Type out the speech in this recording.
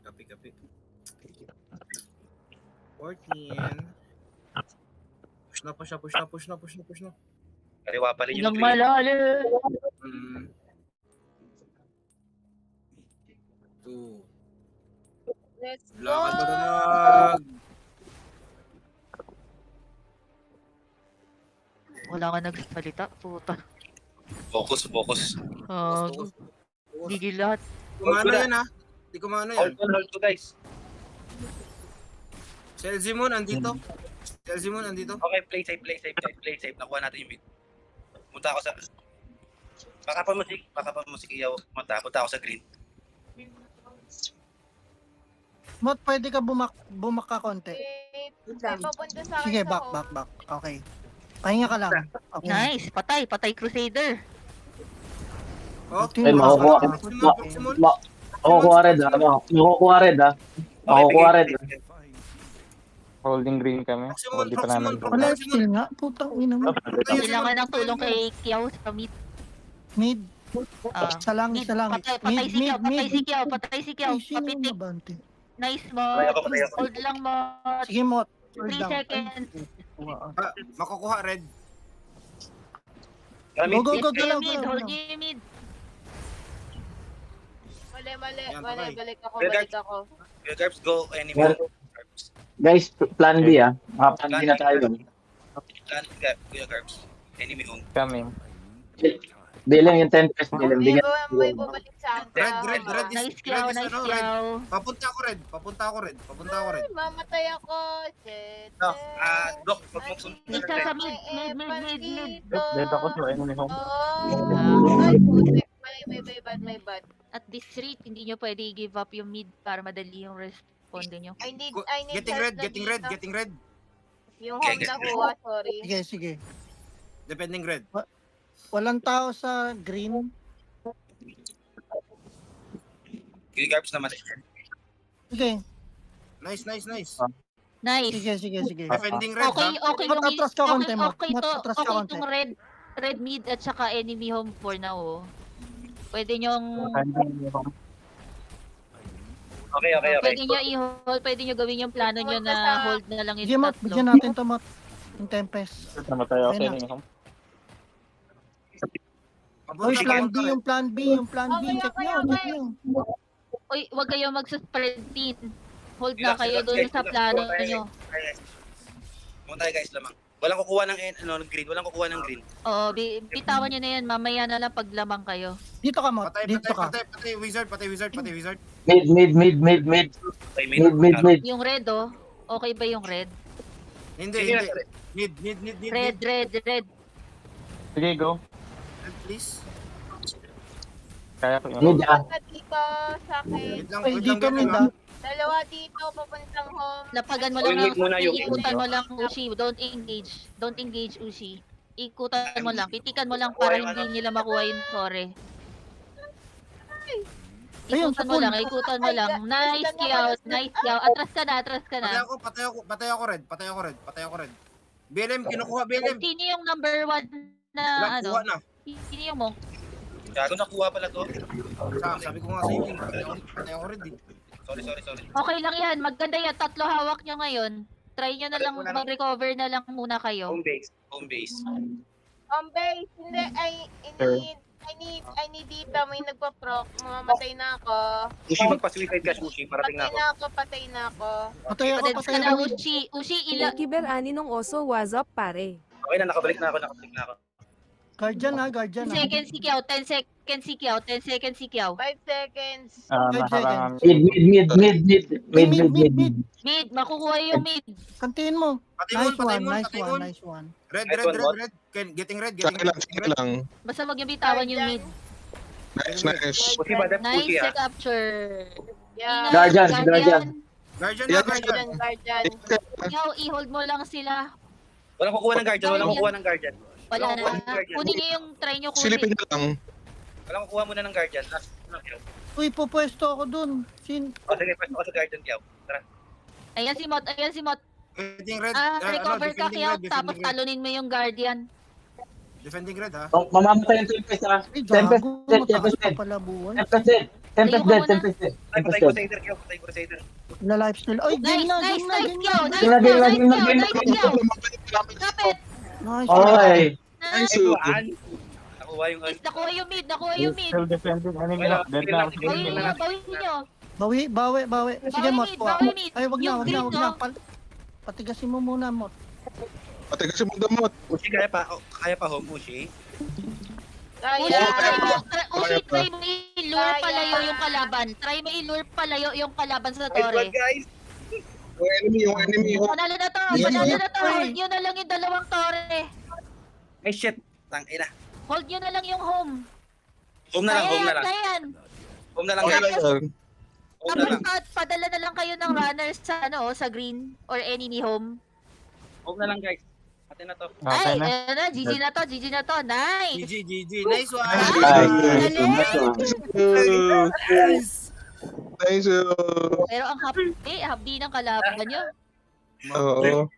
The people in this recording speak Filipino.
Kapi. 14. Push na. Kaliwa pa rin yung Hanggang green. malalim. 2. Let's go! Lakad na damag. Wala ka nagsalita, puta. Focus. Gigil lahat. Kumano yan ha? Di kumano yan. Hold to guys. Selzimon andito. Okay, play safe. Nakuha natin yung mid. Punta ako sa... Baka pa musik iyaw. Punta ako sa green. Mot, pwede ka bumak ka konti. May papunta sa akin Sige, sa home. back. Okay. Pahinga ka lang. Okay. Nice, patay Crusader. Oh, Ay, Makukuha red ha. Holding green kami. Hindi pa namin. Wala skill nga. Putang ina mo. Kailangan ng tulong kay Kiao sa mid. Mid. Sa langit. Patay si Kiao. Papitik. Nice mo. Patay ako. Hold lang mo. Sige, Mot. 3 seconds. makukuha red. Go. Hold Galaw. yung mid. Mali. Yan, patay. Balik Good ako. Kuya Garbs, go enemy. Guys, plan B ha. Plan B na tayo. Kuya Garbs. Enemy home. Kami. Bilang yung 10 pesos. Bigyan. May babalik sa akin. Red. Nice Kiao. Papunta ako red. Ay, mamatay ako. Shit. No, Doc, pag mong sunod na Isa red. sa mid. Dead ako sa enemy home. Ay, putik. May bad. At this rate, hindi nyo pwede i-give up yung mid para madali yung responde nyo. I need Getting help red, na getting dito. red. Yung home Okay, nakuha, sorry. Sige. Depending red. Walang tao sa green. Kuya Garbs naman. Sige. Nice. Nice. Sige. Defending red Okay ha. yung Atras ka konti mo. okay Atras ka konti. itong red mid at saka enemy home for now. Oh. Pwede nyong Okay. pwede nyo gawin yung plano nyo na hold na lang Sige, yung Mot. tatlo. Bigyan natin to, Mot. Yung Tempest. Namatay ako sa Okay na. enemy home. Oy, yung plan B. Okay. Check nyo. Uy, wag kayo magsa-spread team. Hold na Relax, kayo relax, doon guys. sa plano Relax, nyo. Pumunta tayo guys lamang. Walang kukuha ng green. Oo, bitawan nyo na yan. Mamaya na lang paglamang kayo. Dito ka, Mot. Dito ka. Patay wizard. Mid. Okay, Mid. Yung red oh. Okay ba yung red? Hindi. Mid. Red. Sige, go. Red, please. Kaya ko yun. Mid. Punta dito sa akin. Wait lang, Ay, dito, ganun, Mid ha. Dalawa dito, papuntang home. Lapagan mo Okay, lang wait muna yung ikutan mo lang Ushi. Don't engage Ushi. Ikutan mo lang. Pitikan mo lang para hindi nila makuha yung sore. Ayun, Ikutan mo lang. Nice Kiao. Atras ka na. Patay ako red. BLM, kinukuha BLM. Sino yung number 1 na Kuha na. Sino yung monk? Gago nakuha pala to. Sabi ko nga sa inyo, patay ako red. Sorry. Okay lang yan. Maganda yan. 3 hawak nyo ngayon. Try nyo na lang mag-recover na lang muna kayo. Home base. On base, hindi, I need dito, may nagpa-proc, mamamatay na ako. Ushi, magpa-suicide cash, Ushi. Parating na ako. Patay na ako. Patay ako. Padeds ka na, Ushi. Ushi, Kiberani nung oso, what's up, pare? Okay na, nakabalik na ako. Guardian ha. 10 seconds si Kiao. 10 seconds si Kiao. 5 seconds. Nakarangan. Mid. Mid, makukuha yung mid. Kantiin mo. Patay mo. Nice one. Red. Getting red. Basta wag yung bitawan yung mid. Nice. Ushi, badap Nice Ushi, ha? capture. Yeah. Guardian. Guardian. Guardian. Kiao, i-hold mo lang sila. Walang kukuha ng guardian. Wala na. Kunin nyo yung try nyo Silipin kunin. na lang. Walang kukuha muna ng guardian. Uy, pupwesto ako dun. Sige, pwesto ka sa guardian, Kiao. Tara. Ayan si Mot. Getting red. Recover ka Kiao, tapos talunin mo yung guardian. Defending red ha. Mamamatay yung Tempest ha. Ay, Tempest. gago. Mataas pa pala buwan. Tempest Layo dead, ka muna. Tempest dead. Patay Tempest ko dead. Crusader, Kyo. Patay ko Crusader. Na lifesteal. Ay, game Nice, na, nice, game na, nice, game Kyo, na. nice, Game na, Kyo, game na, nice, game na, Kyo, game na. nice, Kyo. Kapit. Nice. Okay. Nice. Ay, buwan. Nakuha yung Nakuha yung mid, nakuha yung mid. Still defending enemy Wala, na. Dead wala, na. sige, Bawin sige. niyo, bawin niyo. Bawi, bawi, bawi. Sige, Bawi Mot. mid, kuha. bawi mid. Ay, wag na, Yung wag na, green, wag na. no? Patigasin mo muna, Mot. Pati kasi mo damot. Ushi, kaya pa, kaya pa home, Ushi. Ushi, Kaya. Ushi, try mo i-lure Kaya. palayo yung kalaban. Try mo i-lure palayo yung kalaban sa Nice tore. one, guys. Yung enemy. Panalo na to, panalo na to. Hold nyo na lang yung dalawang tore. Ay, shit. Tangina. Hold nyo na lang yung home. Home na lang, Kaya home na yan, lang. kaya yan. Home na lang, Okay guys. lang. Home na lang. Tapos padala na lang kayo ng runners sa sa green or enemy home. Home na lang, guys. Atin na to. Okay Ay, na. ayun na, GG na to, GG na to. Nice. GG, GG. Nice one. Nice. Galing. Nice. Nice. Pero ang happy ng kalaban nyo. Oo.